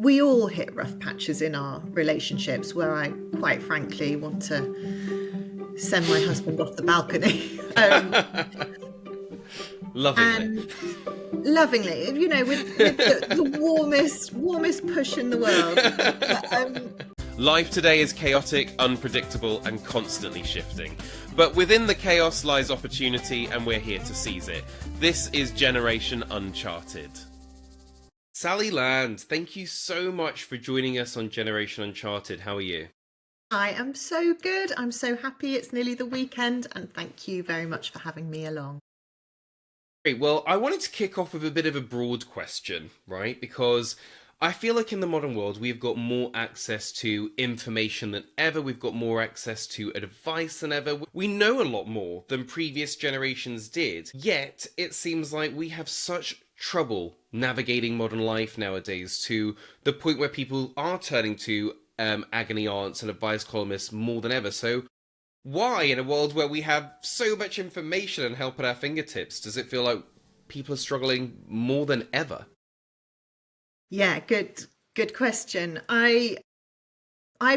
we all hit rough patches in our relationships where I quite frankly want to send my husband off the balcony. Lovingly. And lovingly, with the warmest push in the world. Life today is chaotic, unpredictable, and constantly shifting. But within the chaos lies opportunity, and we're here to seize it. This is Generation Uncharted. Sally Land, thank you so much for joining us on Generation Uncharted. How are you? I am so good. I'm so happy it's nearly the weekend, and thank you very much for having me along. Great. Well, I wanted to kick off with a bit of a broad question, right? Because I feel like in the modern world, we've got more access to information than ever. We've got more access to advice than ever. We know a lot more than previous generations did. Yet, it seems like we have such trouble navigating modern life nowadays to the point where people are turning to agony aunts and advice columnists more than ever. So why, in a world where we have so much information and help at our fingertips, does it feel like people are struggling more than ever? Yeah, good question. I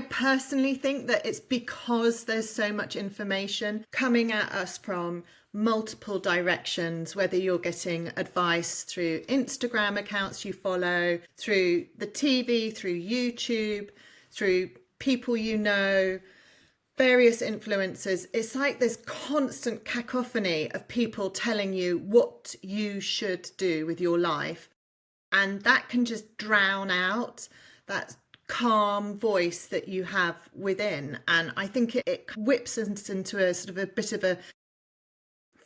personally think that it's because there's so much information coming at us from multiple directions, whether you're getting advice through Instagram accounts you follow, through the TV, through YouTube, through people you know, various influencers. It's like there's constant cacophony of people telling you what you should do with your life. And that can just drown out that calm voice that you have within. And I think it whips us into a sort of a bit of a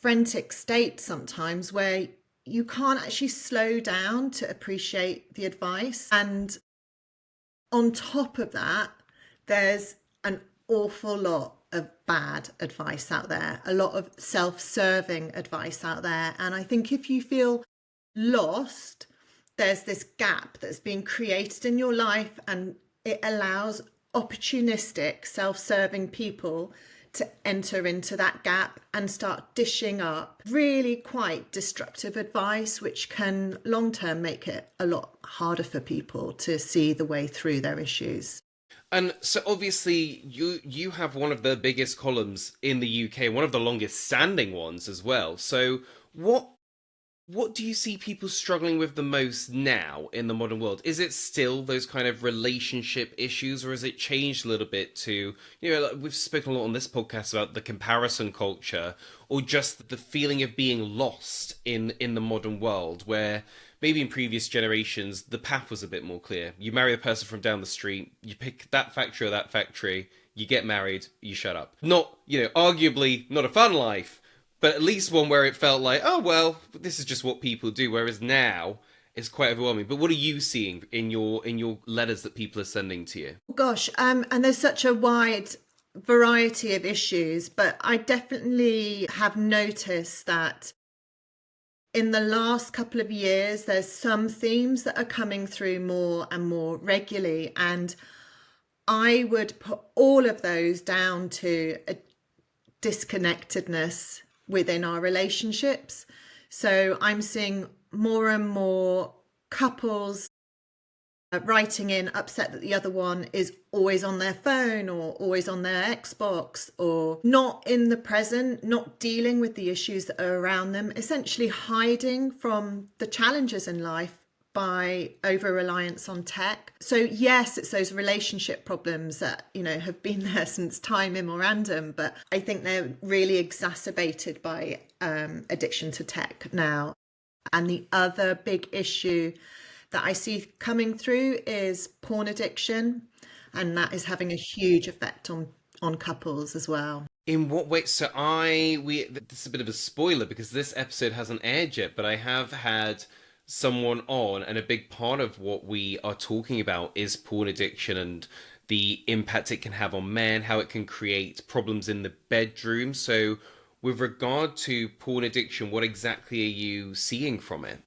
frantic state sometimes where you can't actually slow down to appreciate the advice. And on top of that, there's an awful lot of bad advice out there, a lot of self-serving advice out there. And I think if you feel lost, there's this gap that's being created in your life, and it allows opportunistic, self-serving people to enter into that gap and start dishing up really quite destructive advice, which can long-term make it a lot harder for people to see the way through their issues. And so obviously you have one of the biggest columns in the UK, one of the longest standing ones as well. So what do you see people struggling with the most now in the modern world? Is it still those kind of relationship issues, or has it changed a little bit to, like we've spoken a lot on this podcast about the comparison culture, or just the feeling of being lost in the modern world, where maybe in previous generations, the path was a bit more clear. You marry the person from down the street, you pick that factory or that factory, you get married, you shut up. Not, arguably not a fun life, but at least one where it felt like, oh, well, this is just what people do. Whereas now, it's quite overwhelming. But what are you seeing in your letters that people are sending to you? Gosh, and there's such a wide variety of issues, but I definitely have noticed that in the last couple of years, there's some themes that are coming through more and more regularly. And I would put all of those down to a disconnectedness within our relationships. So I'm seeing more and more couples writing in upset that the other one is always on their phone or always on their Xbox, or not in the present, not dealing with the issues that are around them, essentially hiding from the challenges in life by over-reliance on tech. So yes, it's those relationship problems that, have been there since time immemorandum, but I think they're really exacerbated by addiction to tech now. And the other big issue that I see coming through is porn addiction, and that is having a huge effect on couples as well. In what way? So this is a bit of a spoiler because this episode hasn't aired yet, but I have had someone on, and a big part of what we are talking about is porn addiction and the impact it can have on men, how it can create problems in the bedroom. So with regard to porn addiction, what exactly are you seeing from it?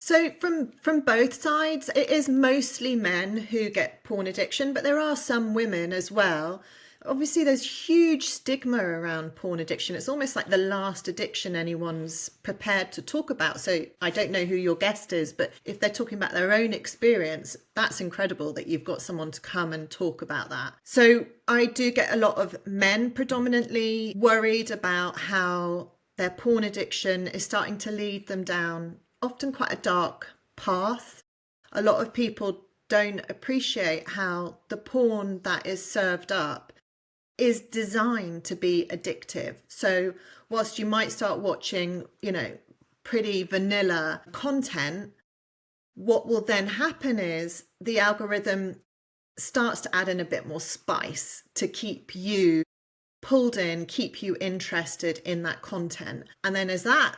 So from both sides, it is mostly men who get porn addiction, but there are some women as well. Obviously, there's huge stigma around porn addiction. It's almost like the last addiction anyone's prepared to talk about. So I don't know who your guest is, but if they're talking about their own experience, that's incredible that you've got someone to come and talk about that. So I do get a lot of men predominantly worried about how their porn addiction is starting to lead them down often quite a dark path. A lot of people don't appreciate how the porn that is served up is designed to be addictive. So whilst you might start watching, pretty vanilla content, what will then happen is the algorithm starts to add in a bit more spice to keep you pulled in, keep you interested in that content. And then as that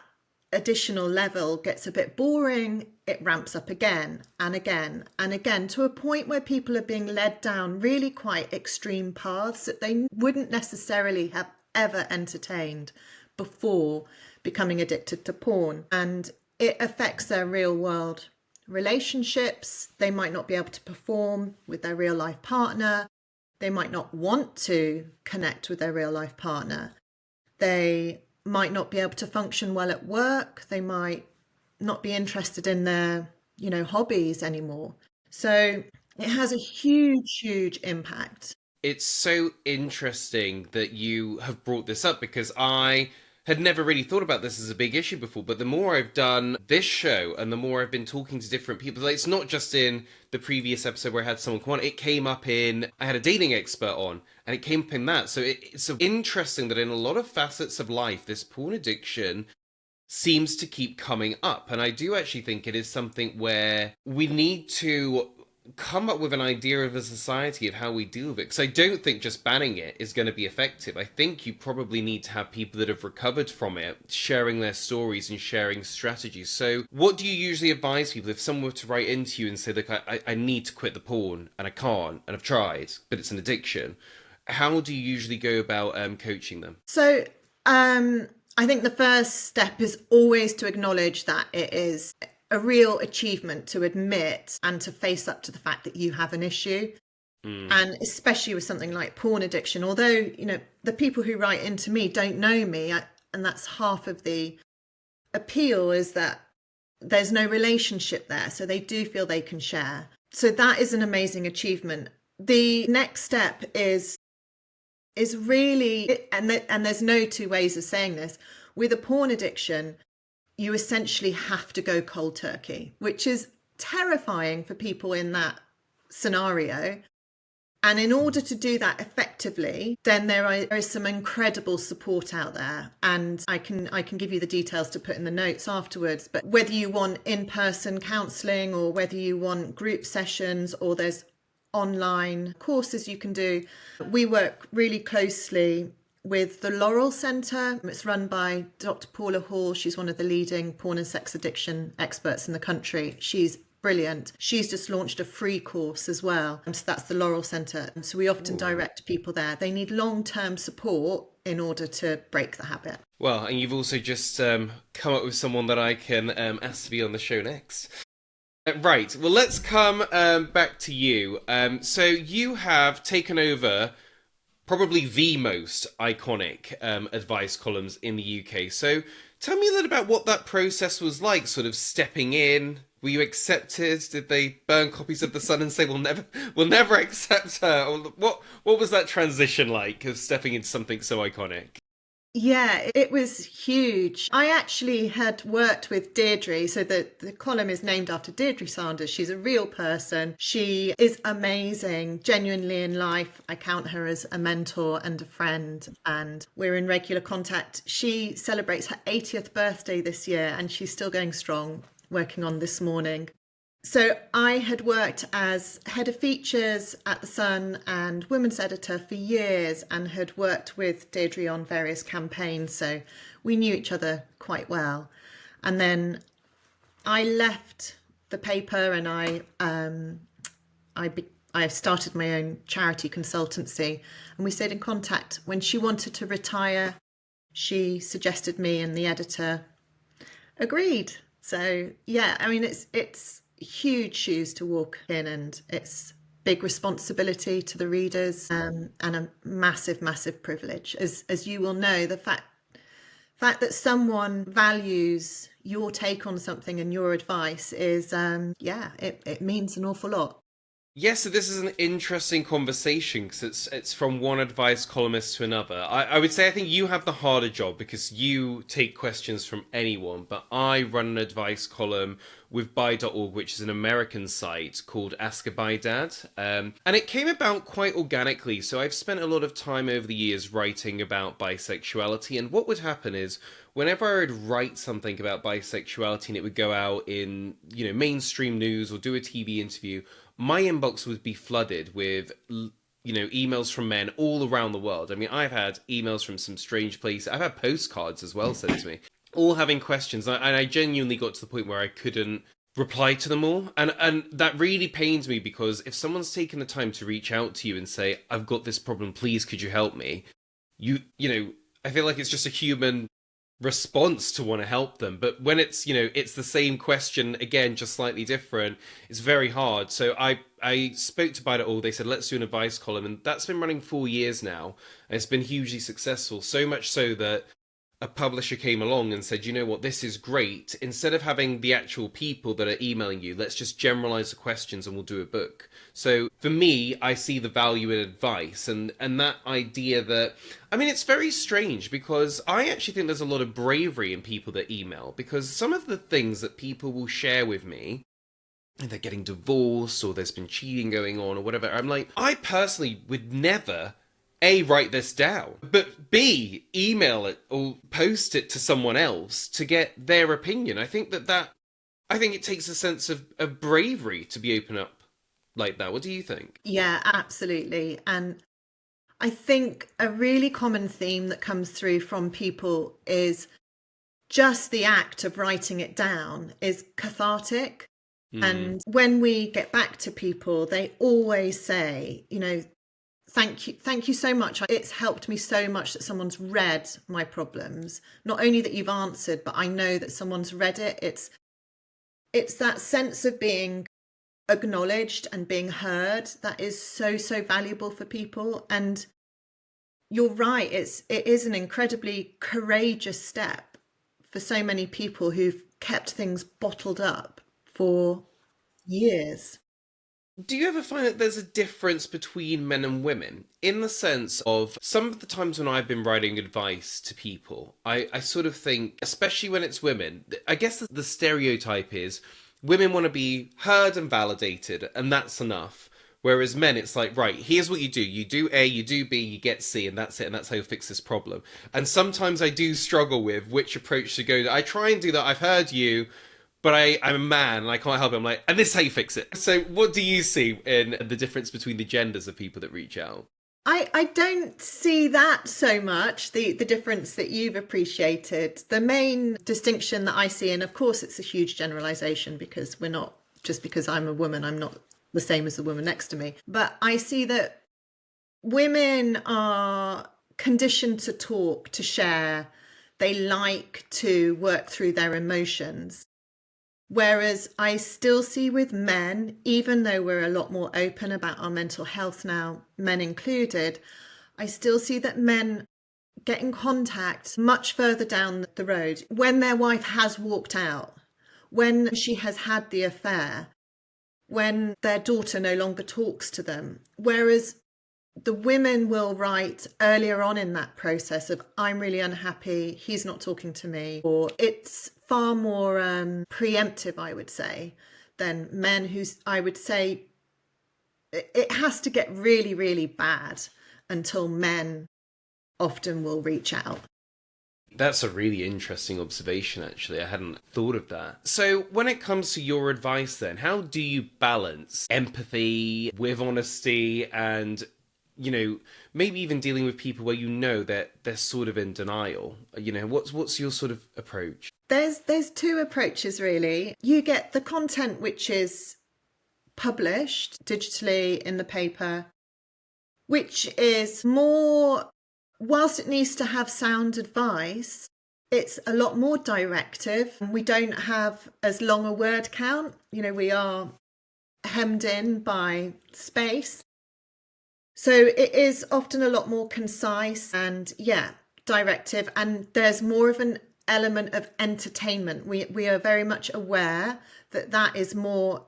additional level gets a bit boring, it ramps up again and again and again, to a point where people are being led down really quite extreme paths that they wouldn't necessarily have ever entertained before becoming addicted to porn. And it affects their real world relationships. They might not be able to perform with their real life partner. They might not want to connect with their real life partner. They might not be able to function well at work. They might not be interested in their, hobbies anymore. So it has a huge, huge impact. It's so interesting that you have brought this up, because I had never really thought about this as a big issue before, but the more I've done this show and the more I've been talking to different people, like, it's not just in the previous episode where I had someone come on, it came up in, I had a dating expert on, and it came up in that. So it's so interesting that in a lot of facets of life, this porn addiction seems to keep coming up. And I do actually think it is something where we need to come up with an idea of a society of how we deal with it, because I don't think just banning it is going to be effective. I think you probably need to have people that have recovered from it sharing their stories and sharing strategies. So what do you usually advise people if someone were to write into you and say, look, I need to quit the porn and I can't, and I've tried, but it's an addiction? How do you usually go about coaching them? So I think the first step is always to acknowledge that it is a real achievement to admit and to face up to the fact that you have an issue. And especially with something like porn addiction, although, the people who write into me don't know me, and that's half of the appeal, is that there's no relationship there. So they do feel they can share. So that is an amazing achievement. The next step is really, and there's no two ways of saying this, with a porn addiction, you essentially have to go cold turkey, which is terrifying for people in that scenario. And in order to do that effectively, then there is some incredible support out there. And I can give you the details to put in the notes afterwards. But whether you want in-person counselling or whether you want group sessions, or there's online courses you can do, we work really closely with the Laurel Centre. It's run by Dr. Paula Hall. She's one of the leading porn and sex addiction experts in the country. She's brilliant. She's just launched a free course as well. So that's the Laurel Centre. So we often direct people there. They need long-term support in order to break the habit. Well, and you've also just come up with someone that I can ask to be on the show next. Right, well, let's come back to you. So you have taken over probably the most iconic advice columns in the UK. So tell me a little about what that process was like, sort of stepping in. Were you accepted? Did they burn copies of The Sun and say, we'll never accept her? Or what was that transition like of stepping into something so iconic? Yeah, it was huge. I actually had worked with Deirdre, so the column is named after Deirdre Sanders. She's a real person. She is amazing, genuinely in life. I count her as a mentor and a friend, and we're in regular contact. She celebrates her 80th birthday this year, and she's still going strong, working on This Morning. So I had worked as head of features at The Sun and women's editor for years, and had worked with Deirdre on various campaigns. So we knew each other quite well. And then I left the paper, and I started my own charity consultancy, and we stayed in contact. When she wanted to retire, she suggested me, and the editor agreed. So yeah, I mean, it's huge shoes to walk in, and it's big responsibility to the readers, and a massive, massive privilege. As you will know, the fact that someone values your take on something and your advice is, it means an awful lot. Yes, so this is an interesting conversation because it's from one advice columnist to another. I would say I think you have the harder job because you take questions from anyone, but I run an advice column with bi.org, which is an American site called Ask a Bi Dad. And it came about quite organically. So I've spent a lot of time over the years writing about bisexuality, and what would happen is whenever I would write something about bisexuality and it would go out in, mainstream news or do a TV interview, my inbox would be flooded with emails from men all around the world. I mean, I've had emails from some strange places. I've had postcards as well sent to me, all having questions, and I genuinely got to the point where I couldn't reply to them all, and that really pains me, because if someone's taken the time to reach out to you and say, I've got this problem, please could you help me, I feel like it's just a human response to want to help them. But when it's the same question again, just slightly different, it's very hard. So I spoke to Bite It All. They said, let's do an advice column, and that's been running 4 years now, and it's been hugely successful, so much so that a publisher came along and said, you know what, this is great. Instead of having the actual people that are emailing you, let's just generalize the questions and we'll do a book. So for me, I see the value in advice, and that idea that, I mean, it's very strange because I actually think there's a lot of bravery in people that email, because some of the things that people will share with me, and they're getting divorced or there's been cheating going on or whatever, I'm like, I personally would never A, write this down, but B, email it or post it to someone else to get their opinion. I think I think it takes a sense of bravery to be open up like that. What do you think? Yeah, absolutely. And I think a really common theme that comes through from people is just the act of writing it down is cathartic. And when we get back to people, they always say, thank you so much. It's helped me so much that someone's read my problems. Not only that you've answered, but I know that someone's read it. It's that sense of being acknowledged and being heard that is so, so valuable for people. And you're right, it is an incredibly courageous step for so many people who've kept things bottled up for years. Do you ever find that there's a difference between men and women? In the sense of some of the times when I've been writing advice to people, I sort of think, especially when it's women, I guess the stereotype is women want to be heard and validated, and that's enough. Whereas men, it's like, right, here's what you do. You do A, you do B, you get C, and that's it, and that's how you fix this problem. And sometimes I do struggle with which approach to go. I try and do that. I've heard you, but I'm a man and I can't help it. I'm like, and this is how you fix it. So what do you see in the difference between the genders of people that reach out? I don't see that so much, the difference that you've appreciated. The main distinction that I see, and of course it's a huge generalization because we're not, just because I'm a woman, I'm not the same as the woman next to me. But I see that women are conditioned to talk, to share. They like to work through their emotions. Whereas I still see with men, even though we're a lot more open about our mental health now, men included, I still see that men get in contact much further down the road when their wife has walked out, when she has had the affair, when their daughter no longer talks to them. Whereas the women will write earlier on in that process of, I'm really unhappy, he's not talking to me, or it's far more preemptive, I would say, than men who's, I would say, it has to get really, really bad until men often will reach out. That's a really interesting observation, actually. I hadn't thought of that. So, when it comes to your advice, then, how do you balance empathy with honesty and, maybe even dealing with people where that they're sort of in denial? What's your sort of approach? There's two approaches, really. You get the content which is published digitally in the paper, which is more, whilst it needs to have sound advice, it's a lot more directive. We don't have as long a word count. We are hemmed in by space. So it is often a lot more concise and, yeah, directive, and there's more of an element of entertainment. We are very much aware that that is more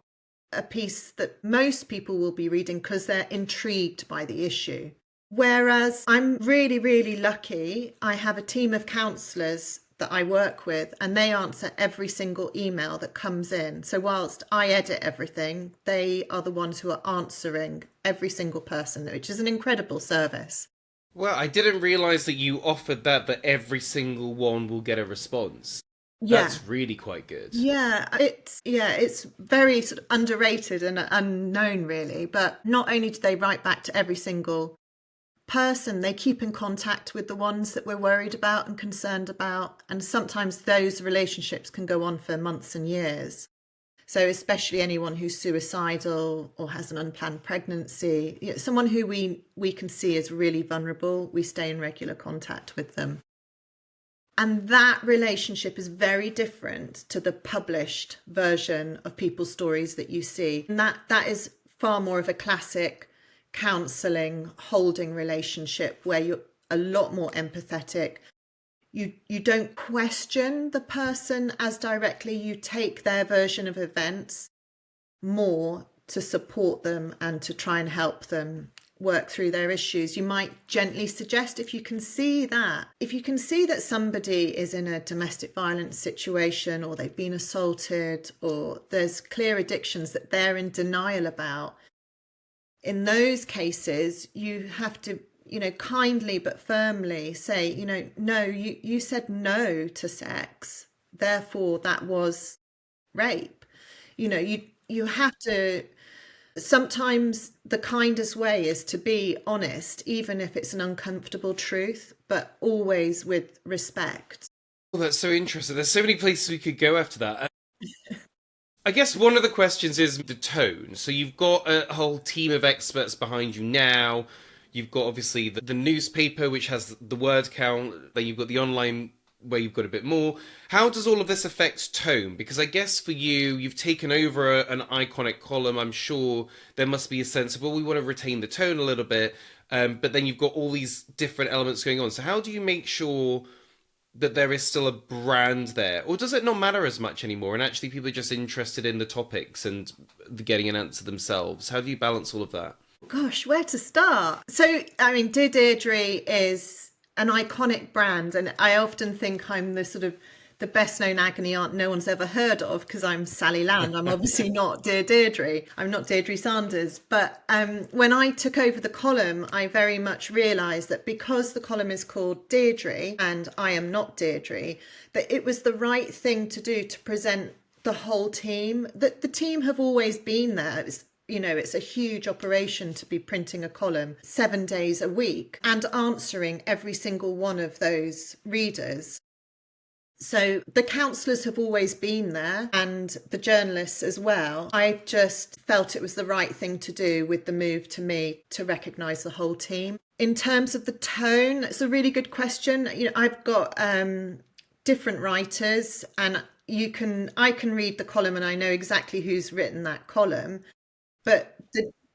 a piece that most people will be reading because they're intrigued by the issue. Whereas I'm really, really lucky. I have a team of counsellors that I work with, and they answer every single email that comes in. So whilst I edit everything, they are the ones who are answering every single person, which is an incredible service. Well, I didn't realise that you offered that every single one will get a response. Yeah. That's really quite good. It's very sort of underrated and unknown really, but not only do they write back to every single person, they keep in contact with the ones that we're worried about and concerned about, and sometimes those relationships can go on for months and years. So especially anyone who's suicidal or has an unplanned pregnancy, someone who we can see is really vulnerable, we stay in regular contact with them. And that relationship is very different to the published version of people's stories that you see. And that is far more of a classic counselling, holding relationship where you're a lot more empathetic. You don't question the person as directly. You take their version of events more to support them and to try and help them work through their issues. You might gently suggest, if you can see that somebody is in a domestic violence situation, or they've been assaulted, or there's clear addictions that they're in denial about, in those cases you have to, kindly but firmly say, no, you said no to sex, therefore that was rape. You have to. Sometimes the kindest way is to be honest, even if it's an uncomfortable truth, but always with respect. Well, that's so interesting. There's so many places we could go after that. I guess one of the questions is the tone. So you've got a whole team of experts behind you now. You've got obviously the newspaper, which has the word count. Then you've got the online where you've got a bit more. How does all of this affect tone? Because I guess for you, you've taken over an iconic column. I'm sure there must be a sense of, well, we want to retain the tone a little bit. But then you've got all these different elements going on. So how do you make sure that there is still a brand there? Or does it not matter as much anymore? And actually people are just interested in the topics and getting an answer themselves. How do you balance all of that? Gosh, where to start? So, Dear Deidre is an iconic brand, and I often think I'm the best known agony aunt no one's ever heard of, because I'm Sally Land. I'm obviously not Dear Deirdre. I'm not Deirdre Sanders. But when I took over the column, I very much realised that because the column is called Deirdre and I am not Deirdre, that it was the right thing to do to present the whole team. That the team have always been there. It's a huge operation to be printing a column 7 days a week and answering every single one of those readers. So the counsellors have always been there, and the journalists as well. I just felt it was the right thing to do with the move to me to recognise the whole team. In terms of the tone, it's a really good question. I've got different writers, and I can read the column and I know exactly who's written that column. But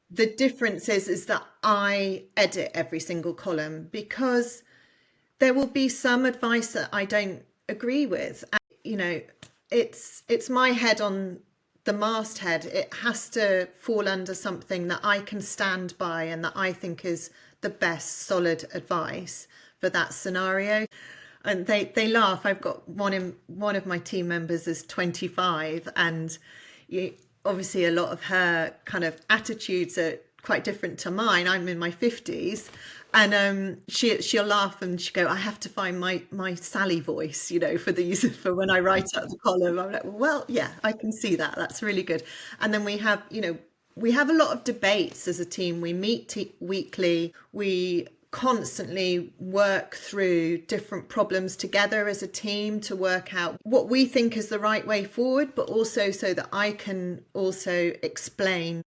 the difference is that I edit every single column, because there will be some advice that I don't agree with. It's my head on the masthead. It has to fall under something that I can stand by and that I think is the best solid advice for that scenario. And they laugh. I've got one of my team members is 25, and obviously a lot of her kind of attitudes are quite different to mine. I'm in my 50s, and she'll laugh and she'll go, I have to find my Sally voice, for when I write up the column. I'm like, well, yeah, I can see that. That's really good. And then we have a lot of debates as a team. We meet weekly. We constantly work through different problems together as a team to work out what we think is the right way forward, but also so that I can also explain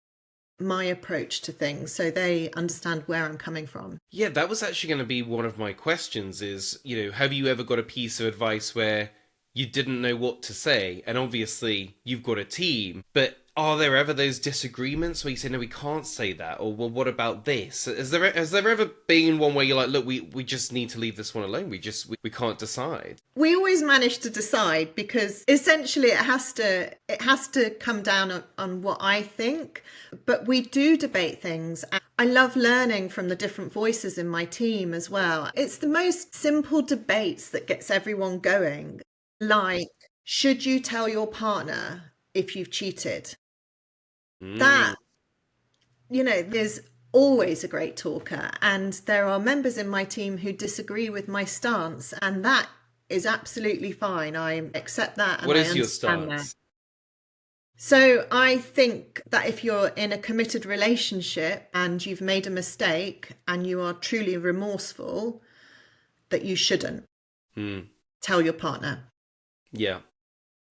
my approach to things so they understand where I'm coming from. Yeah, that was actually going to be one of my questions is, have you ever got a piece of advice where you didn't know what to say? And obviously you've got a team, but are there ever those disagreements where you say, no, we can't say that, or well, what about this? Has there ever been one where you're like, look, we just need to leave this one alone. We can't decide. We always manage to decide, because essentially it has to come down on what I think, but we do debate things. I love learning from the different voices in my team as well. It's the most simple debates that gets everyone going. Like, should you tell your partner if you've cheated? Mm. That, there's always a great talker, and there are members in my team who disagree with my stance, and that is absolutely fine. I accept that and What I is your understand that. stance? So I think that if you're in a committed relationship and you've made a mistake and you are truly remorseful, that you shouldn't Mm. tell your partner. Yeah.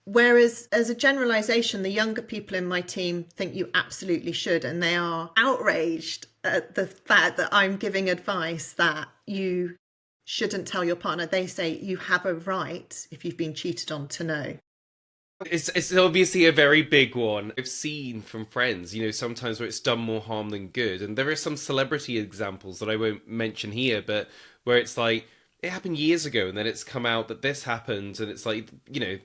Whereas, as a generalization, the younger people in my team think you absolutely should, and they are outraged at the fact that I'm giving advice that you shouldn't tell your partner. They say you have a right, if you've been cheated on, to know. It's obviously a very big one. I've seen from friends, sometimes where it's done more harm than good. And there are some celebrity examples that I won't mention here, but where it's like, it happened years ago, and then it's come out that this happened, and it's like,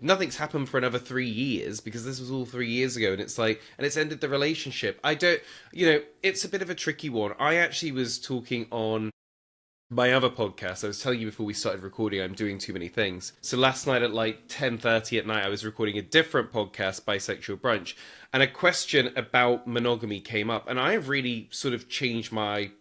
nothing's happened for another 3 years because this was all 3 years ago, and it's like, and it's ended the relationship. I don't, it's a bit of a tricky one. I actually was talking on my other podcast. I was telling you before we started recording, I'm doing too many things. So last night at like 10:30 at night, I was recording a different podcast, Bisexual Brunch, and a question about monogamy came up, and I have really sort of changed my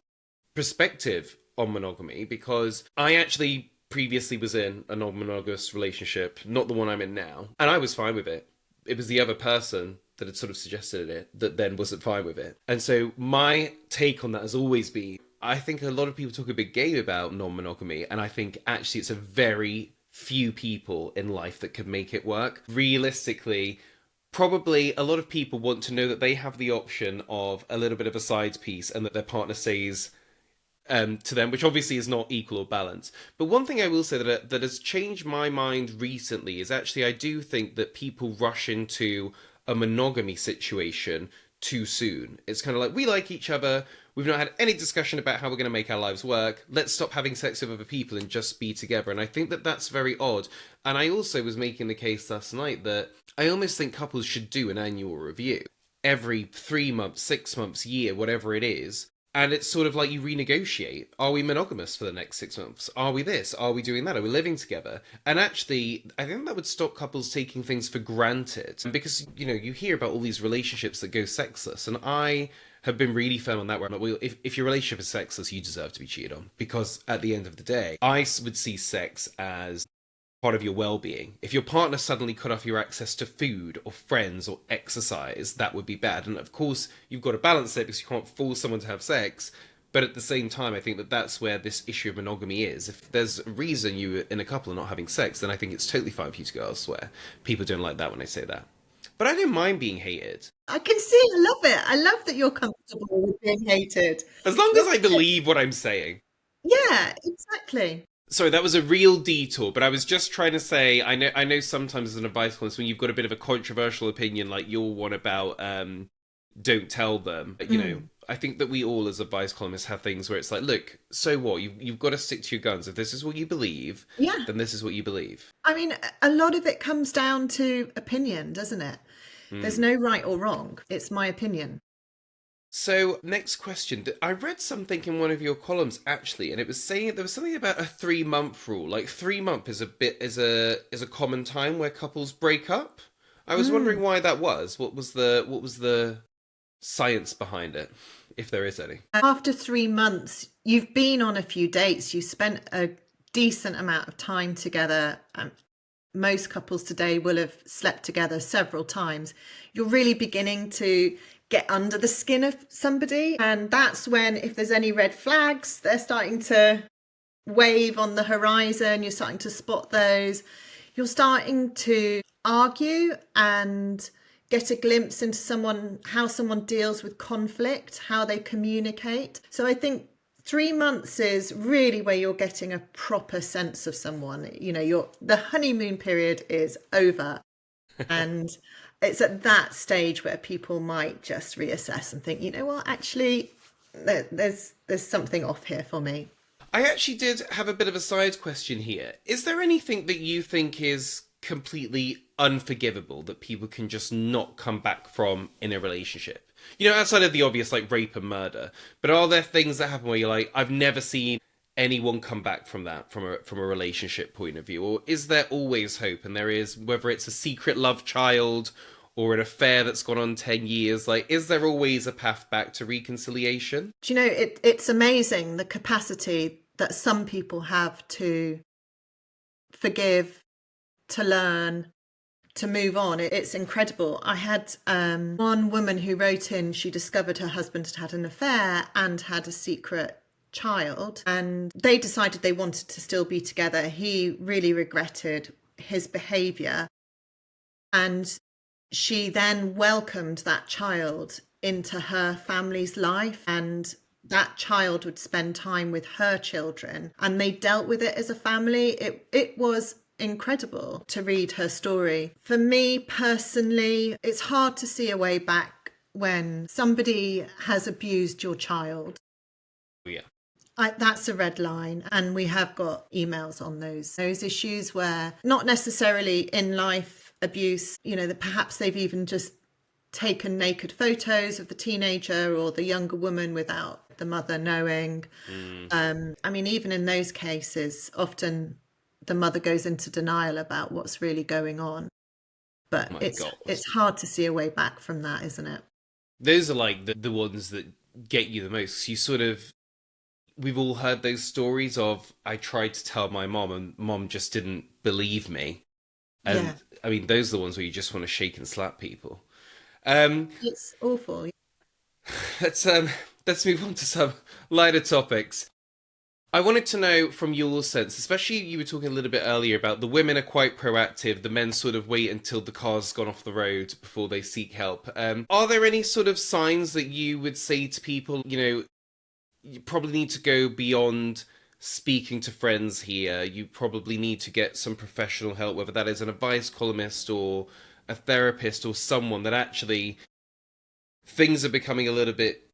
perspective on monogamy, because I actually previously was in a non-monogamous relationship, not the one I'm in now, and I was fine with it. It was the other person that had sort of suggested it that then wasn't fine with it. And so my take on that has always been, I think a lot of people talk a big game about non-monogamy, and I think actually it's a very few people in life that could make it work. Realistically, probably a lot of people want to know that they have the option of a little bit of a side piece, and that their partner says to them, which obviously is not equal or balanced. But one thing I will say that has changed my mind recently is actually I do think that people rush into a monogamy situation too soon. It's kind of like, we like each other, we've not had any discussion about how we're going to make our lives work, let's stop having sex with other people and just be together. And I think that that's very odd. And I also was making the case last night that I almost think couples should do an annual review every 3 months, 6 months, year, whatever it is. And it's sort of like you renegotiate. Are we monogamous for the next 6 months? Are we this? Are we doing that? Are we living together? And actually, I think that would stop couples taking things for granted. Because, you hear about all these relationships that go sexless. And I have been really firm on that, where I'm like, well, if your relationship is sexless, you deserve to be cheated on. Because at the end of the day, I would see sex as part of your well-being. If your partner suddenly cut off your access to food or friends or exercise, that would be bad. And of course, you've got to balance it, because you can't force someone to have sex. But at the same time, I think that that's where this issue of monogamy is. If there's a reason you in a couple are not having sex, then I think it's totally fine for you to go elsewhere. People don't like that when I say that. But I don't mind being hated. I can see, I love it. I love that you're comfortable with being hated. As long as I believe what I'm saying. Yeah, exactly. Sorry, that was a real detour, but I was just trying to say, I know sometimes as an advice columnist, when you've got a bit of a controversial opinion, like your one about don't tell them, I think that we all as advice columnists have things where it's like, look, so what? You've got to stick to your guns. If this is what you believe, Yeah. then this is what you believe. I mean, a lot of it comes down to opinion, doesn't it? There's no right or wrong. It's my opinion. So, next question. I read something in one of your columns actually, and it was saying there was something about a 3 month rule. Like 3 month is a common time where couples break up. I was wondering why that was. What was the science behind it, if there is any? After 3 months, you've been on a few dates, you spent a decent amount of time together. Most couples today will have slept together several times. You're really beginning to get under the skin of somebody. And that's when, if there's any red flags, they're starting to wave on the horizon. You're starting to spot those. You're starting to argue and get a glimpse into how someone deals with conflict, how they communicate. So I think 3 months is really where you're getting a proper sense of someone. The honeymoon period is over. And it's at that stage where people might just reassess and think, you know what, actually, there's something off here for me. I actually did have a bit of a side question here. Is there anything that you think is completely unforgivable that people can just not come back from in a relationship? You know, outside of the obvious, like rape and murder, but are there things that happen where you're like, I've never seen anyone come back from that from a relationship point of view? Or is there always hope? And there is, whether it's a secret love child or an affair that's gone on 10 years, like, is there always a path back to reconciliation? Do you know, it's amazing the capacity that some people have to forgive, to learn, to move on. It's incredible. I had one woman who wrote in, she discovered her husband had had an affair and had a secret child, and they decided they wanted to still be together. He really regretted his behaviour, and she then welcomed that child into her family's life, and that child would spend time with her children, and they dealt with it as a family. It was incredible to read her story. For me personally, it's hard to see a way back when somebody has abused your child. Yeah. That's a red line, and we have got emails on those issues where not necessarily in life abuse, you know, that perhaps they've even just taken naked photos of the teenager or the younger woman without the mother knowing. I mean, even in those cases, often the mother goes into denial about what's really going on. But My it's God. it's hard to see a way back from that, isn't it? Those are like the ones that get you the most. You sort of, we've all heard those stories of, I tried to tell my mom and mom just didn't believe me. And Yeah, I mean, those are the ones where you just want to shake and slap people. it's awful. Let's let's move on to some lighter topics. I wanted to know from your sense, especially you were talking a little bit earlier about the women are quite proactive, the men sort of wait until the car's gone off the road before they seek help. Are there any sort of signs that you would say to people, you know, you probably need to go beyond speaking to friends here. You probably need to get some professional help, whether that is an advice columnist or a therapist or someone that actually things are becoming a little bit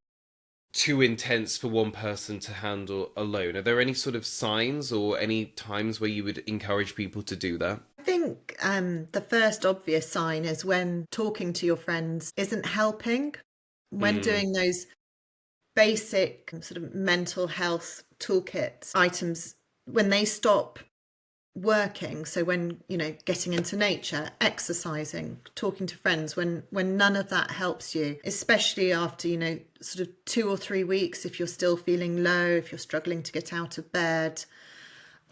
too intense for one person to handle alone. Are there any sort of signs or any times where you would encourage people to do that? I think the first obvious sign is when talking to your friends isn't helping, when Mm, doing those basic sort of mental health toolkit items, when they stop working. So when, you know, getting into nature, exercising, talking to friends, when none of that helps you, especially after, you know, sort of 2 or 3 weeks, if you're still feeling low, if you're struggling to get out of bed,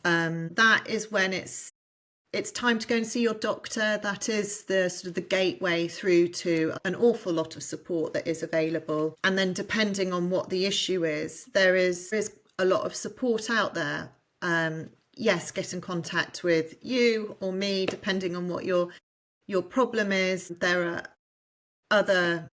that is when it's time to go and see your doctor. That is the sort of the gateway through to an awful lot of support that is available. And then depending on what the issue is, there is a lot of support out there. Yes, get in contact with you or me, depending on what your problem is. There are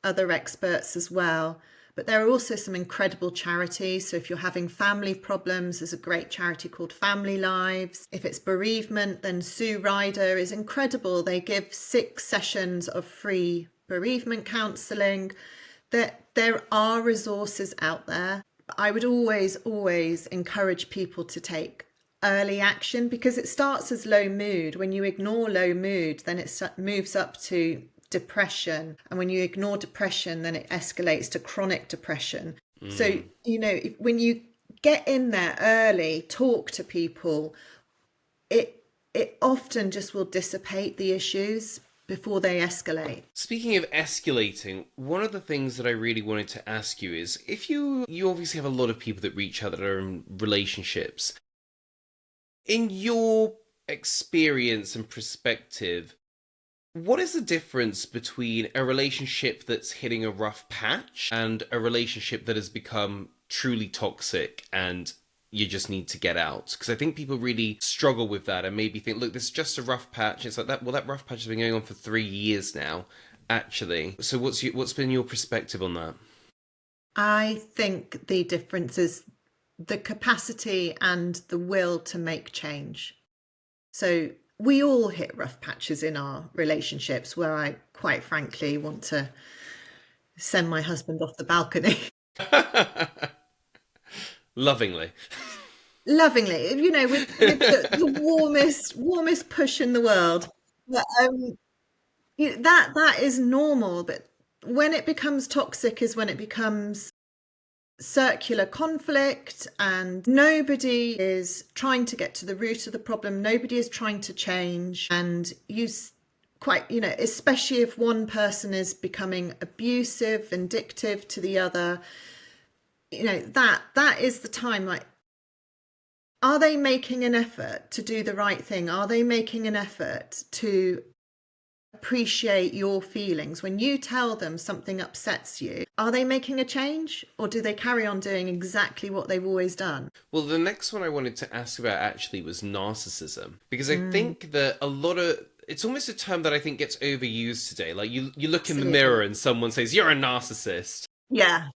other experts as well. But there are also some incredible charities. So if you're having family problems, there's a great charity called Family Lives. If it's bereavement, then Sue Ryder is incredible. They give 6 sessions of free bereavement counselling. There are resources out there. I would always encourage people to take early action, because it starts as low mood. When you ignore low mood, then it moves up to depression, and when you ignore depression, then it escalates to chronic depression. So, you know, when you get in there early, talk to people, it often just will dissipate the issues before they escalate. Speaking of escalating, one of the things that I really wanted to ask you is, if you obviously have a lot of people that reach out that are in relationships. In your experience and perspective, what is the difference between a relationship that's hitting a rough patch and a relationship that has become truly toxic and you just need to get out? Because I think people really struggle with that and maybe think, look, this is just a rough patch. It's like that. Well, that rough patch has been going on for 3 years now, actually. So what's been your perspective on that? I think the difference is the capacity and the will to make change. So we all hit rough patches in our relationships where I quite frankly want to send my husband off the balcony. Lovingly. Lovingly, with the warmest push in the world. But that is normal. But when it becomes toxic is when it becomes circular conflict, and nobody is trying to get to the root of the problem. Nobody is trying to change, and especially if one person is becoming abusive, vindictive to the other, that is the time. Like, are they making an effort to do the right thing? Are they making an effort to appreciate your feelings? When you tell them something upsets you, are they making a change, or do they carry on doing exactly what they've always done? Well, the next one I wanted to ask about actually was narcissism, because I think that it's almost a term that I think gets overused today. Like you look in the mirror and someone says, "You're a narcissist." Yeah.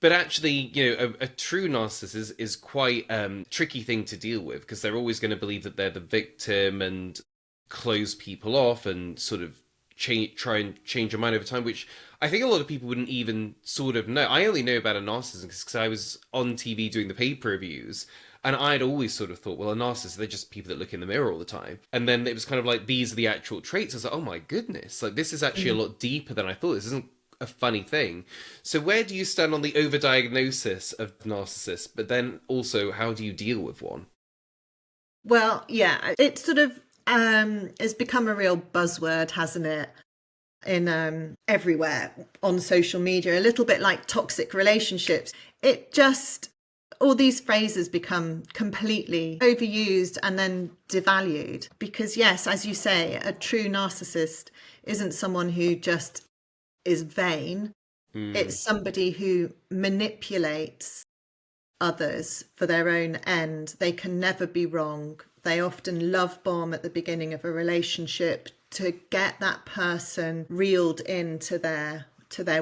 But actually, a true narcissist is quite tricky thing to deal with, because they're always going to believe that they're the victim and close people off and sort of try and change your mind over time, which I think a lot of people wouldn't even sort of know. I only know about a narcissist because I was on TV doing the paper reviews, and I'd always sort of thought, well, a narcissist, they're just people that look in the mirror all the time. And then it was kind of like, these are the actual traits. I was like, oh my goodness, like this is actually a lot deeper than I thought. This isn't a funny thing. So where do you stand on the overdiagnosis of narcissists, but then also how do you deal with one? Well, yeah, it sort of has become a real buzzword, hasn't it? In everywhere on social media, a little bit like toxic relationships. It just, all these phrases become completely overused and then devalued, because yes, as you say, a true narcissist isn't someone who just is vain. It's somebody who manipulates others for their own end. They can never be wrong. They often love bomb at the beginning of a relationship to get that person reeled into their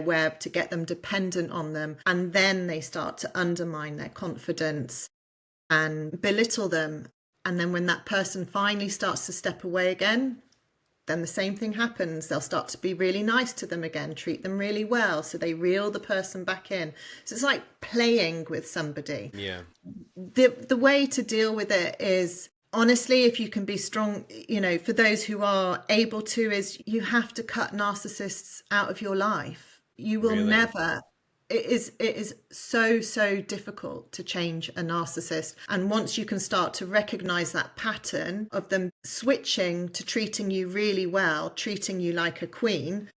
web, to get them dependent on them, and then they start to undermine their confidence and belittle them. And then when that person finally starts to step away again, then the same thing happens. They'll start to be really nice to them again, treat them really well, so they reel the person back in. So it's like playing with somebody. Yeah. The way to deal with it is, honestly, if you can be strong, for those who are able to, is you have to cut narcissists out of your life. You will never. It is so difficult to change a narcissist. And once you can start to recognize that pattern of them switching to treating you really well, treating you like a queen,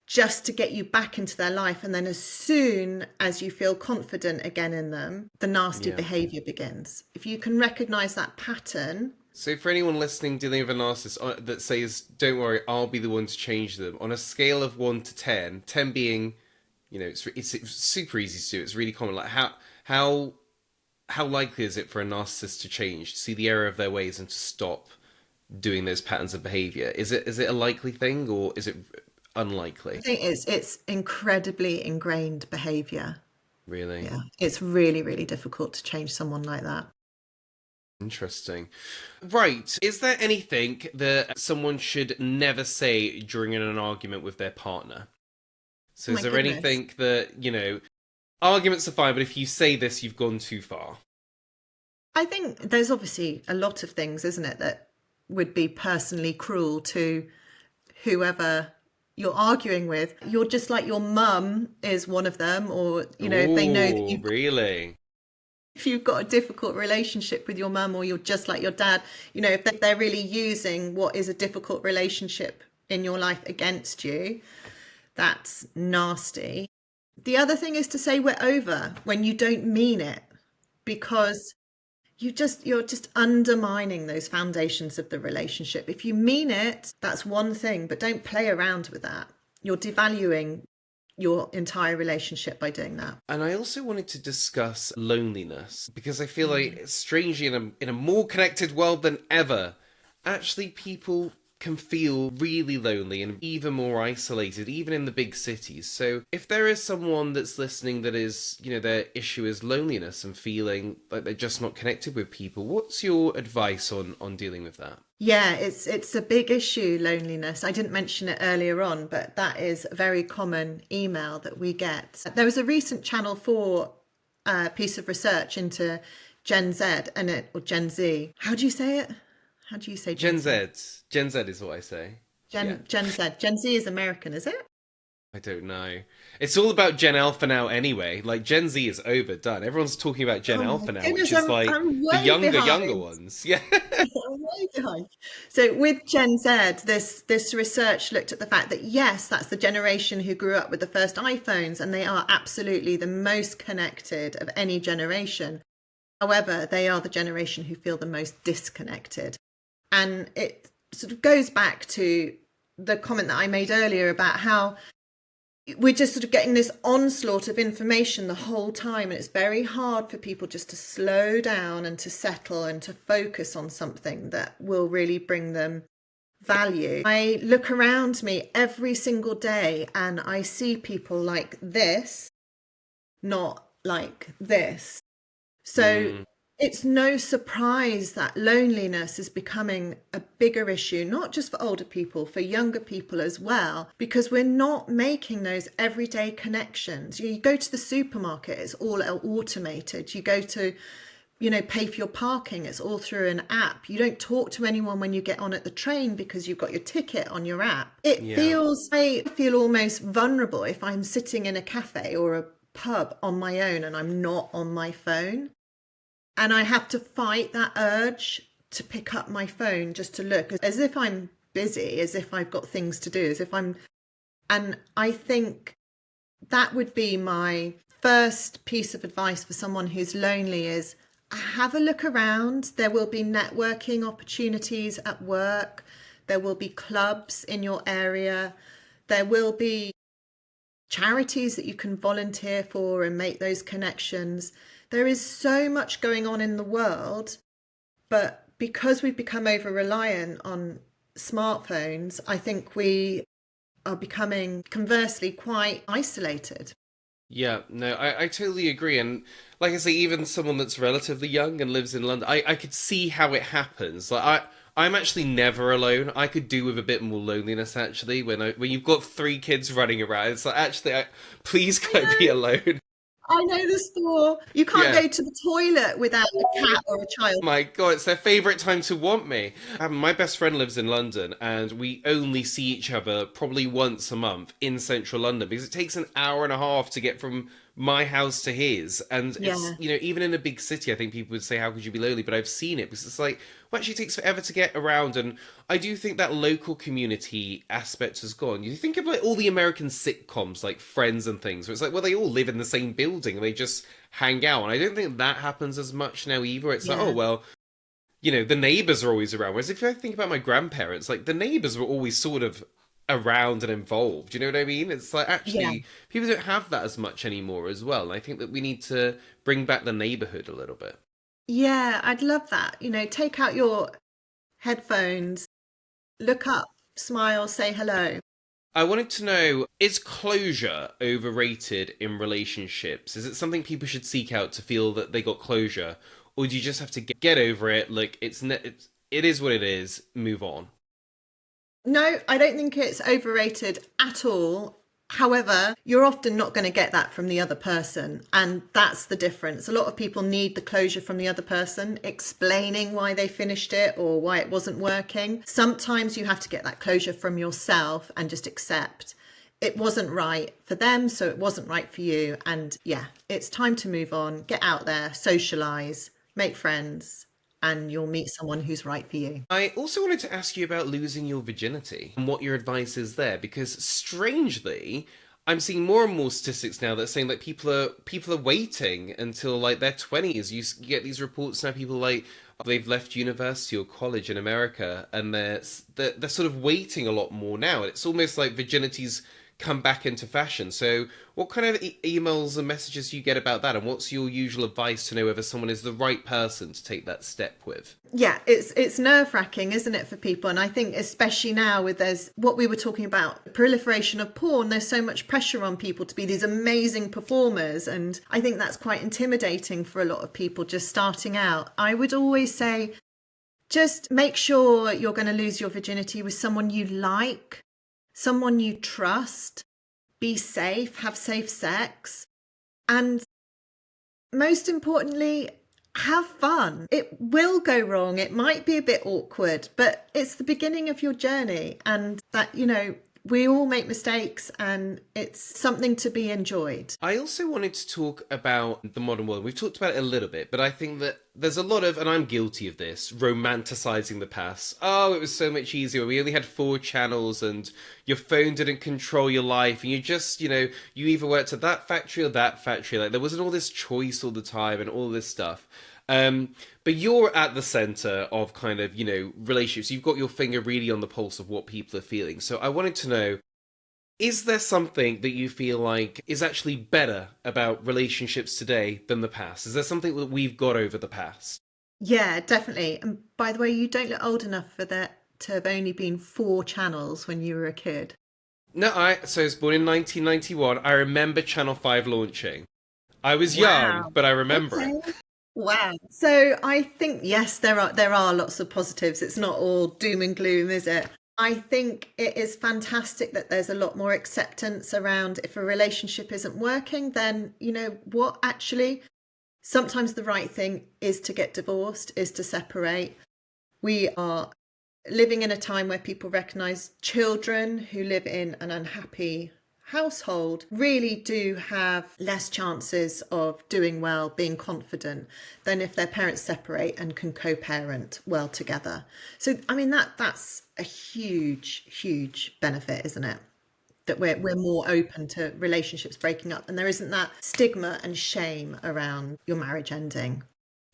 just to get you back into their life. And then as soon as you feel confident again in them, the nasty behavior begins. If you can recognize that pattern. So for anyone listening dealing with a narcissist that says, don't worry, I'll be the one to change them, on a scale of 1 to 10, 10 being, it's super easy to do. It's really common. Like how likely is it for a narcissist to change, to see the error of their ways and to stop doing those patterns of behavior? Is it a likely thing, or is it unlikely? I think it's incredibly ingrained behavior. Really? Yeah. It's really, really difficult to change someone like that. Interesting. Right. Is there anything that someone should never say during an argument with their partner? So is there anything that, arguments are fine, but if you say this, you've gone too far? I think there's obviously a lot of things, isn't it, that would be personally cruel to whoever you're arguing with. You're just like your mum is one of them, or, if they know that you've really? If you've got a difficult relationship with your mum, or you're just like your dad, if they're really using what is a difficult relationship in your life against you, that's nasty. The other thing is to say we're over when you don't mean it, because you're just undermining those foundations of the relationship. If you mean it, that's one thing, but don't play around with that. You're devaluing your entire relationship by doing that. And I also wanted to discuss loneliness, because I feel like, strangely, in a more connected world than ever, actually people can feel really lonely and even more isolated, even in the big cities. So if there is someone that's listening that is, their issue is loneliness and feeling like they're just not connected with people, what's your advice on dealing with that? Yeah, it's a big issue, loneliness. I didn't mention it earlier on, but that is a very common email that we get. There was a recent Channel 4 piece of research into Gen Z or Gen Z. How do you say it? How do you say Gen Z? Gen Z is what I say. Yeah. Gen Z. Gen Z is American, is it? I don't know. It's all about Gen Alpha now anyway. Like, Gen Z is overdone. Everyone's talking about Gen Oh my Alpha now, goodness, which is like I'm the way younger behind. ones. Yeah. I'm way behind. So with Gen Z, this research looked at the fact that yes, that's the generation who grew up with the first iPhones, and they are absolutely the most connected of any generation. However, they are the generation who feel the most disconnected. And it sort of goes back to the comment that I made earlier about how we're just sort of getting this onslaught of information the whole time, and it's very hard for people just to slow down and to settle and to focus on something that will really bring them value. I look around me every single day and I see people like this, not like this. So it's no surprise that loneliness is becoming a bigger issue, not just for older people, for younger people as well, because we're not making those everyday connections. You go to the supermarket, it's all automated. You go to, pay for your parking, it's all through an app. You don't talk to anyone when you get on at the train because you've got your ticket on your app. I feel almost vulnerable if I'm sitting in a cafe or a pub on my own and I'm not on my phone. And I have to fight that urge to pick up my phone just to look as if I'm busy, as if I've got things to do, and I think that would be my first piece of advice for someone who's lonely is have a look around. There will be networking opportunities at work. There will be clubs in your area. There will be charities that you can volunteer for and make those connections. There is so much going on in the world, but because we've become over reliant on smartphones, I think we are becoming conversely quite isolated. Yeah, no, I totally agree. And like I say, even someone that's relatively young and lives in London, I could see how it happens. I'm actually never alone. I could do with a bit more loneliness actually. When you've got three kids running around, it's like actually, please can I be alone? I know the store. You can't Yeah. go to the toilet without a cat or a child. My God, it's their favourite time to want me. My best friend lives in London, and we only see each other probably once a month in central London because it takes an hour and a half to get from my house to his. And it's, Yeah, even in a big city, I think people would say, how could you be lonely? But I've seen it because it's like, well, actually, it takes forever to get around. And I do think that local community aspect has gone. You think of like all the American sitcoms, like Friends and things, where it's like, well, they all live in the same building and they just hang out. And I don't think that happens as much now either. It's like, oh, yeah, well, the neighbors are always around. Whereas if I think about my grandparents, like the neighbors were always sort of around and involved. You know what I mean? It's like yeah. actually people don't have that as much anymore as well. And I think that we need to bring back the neighborhood a little bit. Yeah, I'd love that. Take out your headphones, look up, smile, say hello. I wanted to know, is closure overrated in relationships? Is it something people should seek out to feel that they got closure? Or do you just have to get over it? Like, it is what it is, move on. No, I don't think it's overrated at all. However, you're often not going to get that from the other person. And that's the difference. A lot of people need the closure from the other person, explaining why they finished it or why it wasn't working. Sometimes you have to get that closure from yourself and just accept it wasn't right for them, so it wasn't right for you. And yeah, it's time to move on, get out there, socialize, make friends, and you'll meet someone who's right for you. I also wanted to ask you about losing your virginity and what your advice is there, because strangely, I'm seeing more and more statistics now that are saying that people are waiting until like their 20s. You get these reports now, people like they've left university or college in America, and they're sort of waiting a lot more now. It's almost like virginity's come back into fashion. So, what kind of emails and messages do you get about that? And what's your usual advice to know whether someone is the right person to take that step with? Yeah, it's nerve-wracking, isn't it, for people? And I think especially now with there's what we were talking about, proliferation of porn, there's so much pressure on people to be these amazing performers. And I think that's quite intimidating for a lot of people just starting out. I would always say, just make sure you're going to lose your virginity with someone you like, someone you trust, be safe, have safe sex, and most importantly, have fun. It will go wrong. It might be a bit awkward, but it's the beginning of your journey, and that, we all make mistakes and it's something to be enjoyed. I also wanted to talk about the modern world. We've talked about it a little bit, but I think that there's a lot of, and I'm guilty of this, romanticizing the past. Oh, it was so much easier. We only had 4 channels and your phone didn't control your life. And you just, you either worked at that factory or that factory. Like, there wasn't all this choice all the time and all this stuff. But you're at the center of kind of, relationships. You've got your finger really on the pulse of what people are feeling. So I wanted to know, is there something that you feel like is actually better about relationships today than the past? Is there something that we've got over the past? Yeah, definitely. And by the way, you don't look old enough for that to have only been 4 channels when you were a kid. No, so I was born in 1991. I remember Channel 5 launching. I was Wow. young, but I remember Okay. it. Wow. So I think, yes, there are lots of positives. It's not all doom and gloom, is it? I think it is fantastic that there's a lot more acceptance around if a relationship isn't working, then what, actually, sometimes the right thing is to get divorced, is to separate. We are living in a time where people recognize children who live in an unhappy household really do have less chances of doing well, being confident, than if their parents separate and can co-parent well together. So I mean, that's a huge benefit, isn't it? That we're more open to relationships breaking up, and there isn't that stigma and shame around your marriage ending,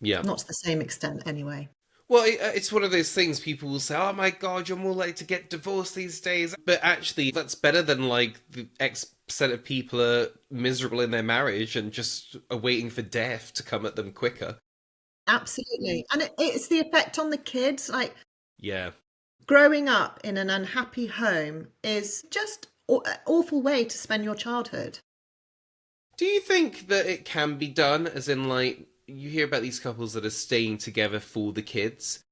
Yeah. not to the same extent anyway. Well, it's one of those things people will say, oh my God, you're more likely to get divorced these days. But actually, that's better than like the X% of people are miserable in their marriage and just are waiting for death to come at them quicker. Absolutely. And it's the effect on the kids. Like, Yeah. growing up in an unhappy home is just an awful way to spend your childhood. Do you think that it can be done? As in, like, you hear about these couples that are staying together for the kids.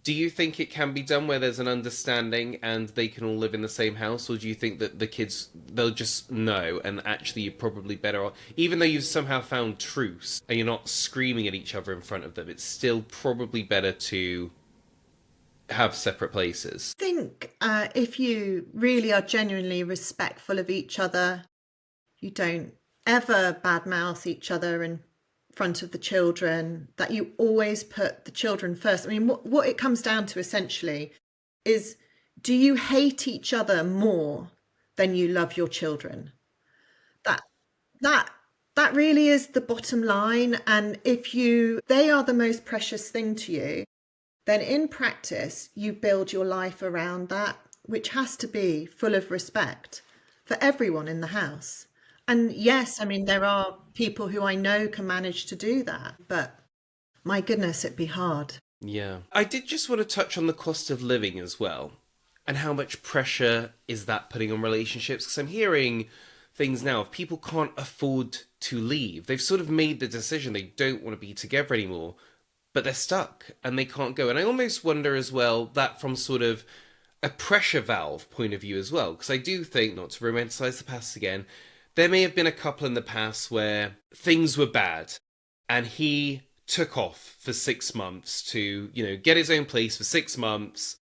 Do you think it can be done where there's an understanding and they can all live in the same house? Or do you think that the kids, they'll just know and actually you're probably better off, even though you've somehow found truce and you're not screaming at each other in front of them, it's still probably better to have separate places? I think if you really are genuinely respectful of each other, you don't ever badmouth each other in front of the children, that you always put the children first. I mean, what it comes down to essentially is, do you hate each other more than you love your children? That that that really is the bottom line. And if they are the most precious thing to you, then in practice you build your life around that, which has to be full of respect for everyone in the house. And yes, I mean, there are people who I know can manage to do that, but my goodness, it'd be hard. Yeah. I did just want to touch on the cost of living as well. And how much pressure is that putting on relationships? Because I'm hearing things now of people can't afford to leave. They've sort of made the decision they don't want to be together anymore, but they're stuck and they can't go. And I almost wonder as well that from sort of a pressure valve point of view as well, because I do think, not to romanticize the past again, there may have been a couple in the past where things were bad and he took off for 6 months to, get his own place for 6 months,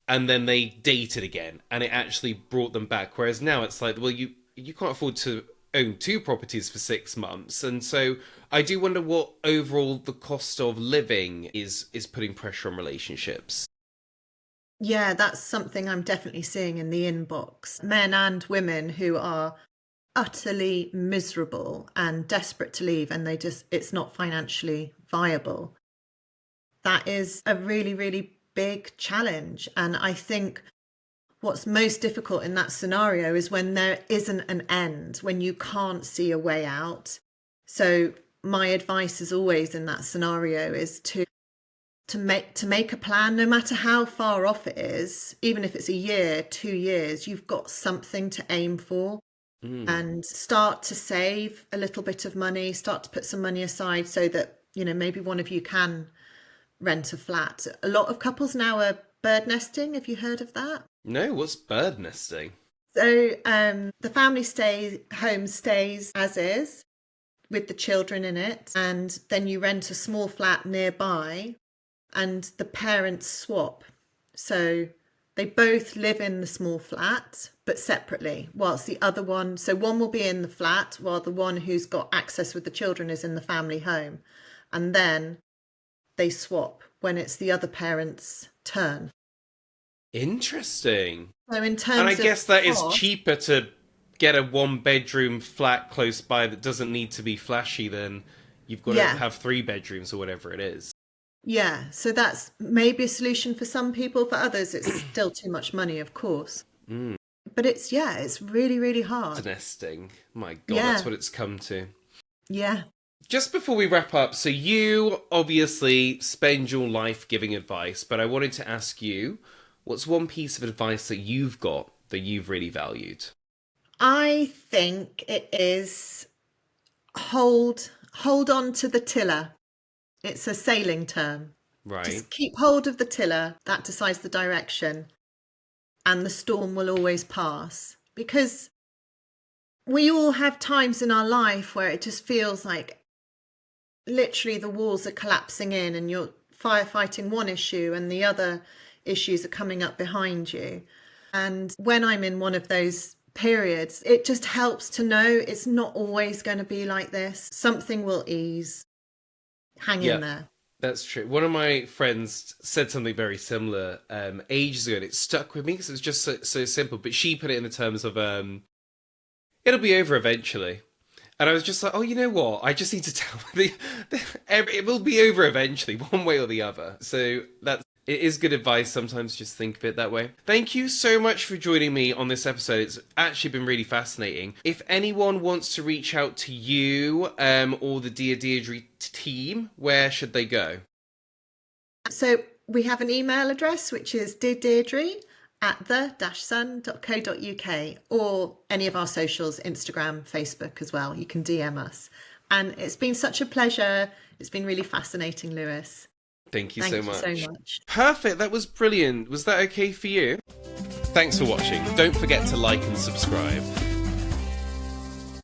and then they dated again and it actually brought them back. Whereas now it's like, well, you can't afford to own 2 properties for 6 months. And so I do wonder what overall the cost of living is putting pressure on relationships. Yeah, that's something I'm definitely seeing in the inbox. Men and women who are utterly miserable and desperate to leave, and it's not financially viable. That is a really, really big challenge. And I think what's most difficult in that scenario is when there isn't an end, when you can't see a way out. So my advice is always in that scenario is to make a plan, no matter how far off it is, even if it's a year, 2 years, you've got something to aim for. And start to save a little bit of money, start to put some money aside so that, maybe one of you can rent a flat. A lot of couples now are bird nesting. Have you heard of that? No, what's bird nesting? So the family home stays as is with the children in it, and then you rent a small flat nearby and the parents swap. So they both live in the small flat, but separately, whilst the other one, so one will be in the flat while the one who's got access with the children is in the family home. And then they swap when it's the other parent's turn. Interesting. So in terms and I guess that is cost, cheaper to get a 1-bedroom flat close by that doesn't need to be flashy than you've got to have 3 bedrooms or whatever it is. Yeah, so that's maybe a solution for some people. For others, it's still too much money, of course. But it's really, really hard. Nesting. My God, that's what it's come to. Yeah. Just before we wrap up, so you obviously spend your life giving advice, but I wanted to ask you, what's one piece of advice that you've got that you've really valued? I think it is hold on to the tiller. It's a sailing term. Right. Just keep hold of the tiller. That decides the direction. And the storm will always pass. Because we all have times in our life where it just feels like literally the walls are collapsing in and you're firefighting one issue and the other issues are coming up behind you. And when I'm in one of those periods, it just helps to know it's not always going to be like this. Something will ease. Hang in there. That's true. One of my friends said something very similar ages ago, and it stuck with me because it was just so simple. But she put it in the terms of, it'll be over eventually. And I was just like, oh, you know what? I just need to tell it will be over eventually, one way or the other. So it is good advice. Sometimes just think of it that way. Thank you so much for joining me on this episode. It's actually been really fascinating. If anyone wants to reach out to you or the Dear Deidre team, where should they go? So we have an email address, which is deardeidre@the-sun.co.uk, or any of our socials, Instagram, Facebook as well. You can DM us. And it's been such a pleasure. It's been really fascinating, Lewis. Thank you so much. Thank you so much. Perfect. That was brilliant. Was that okay for you? Thanks for watching. Don't forget to like and subscribe.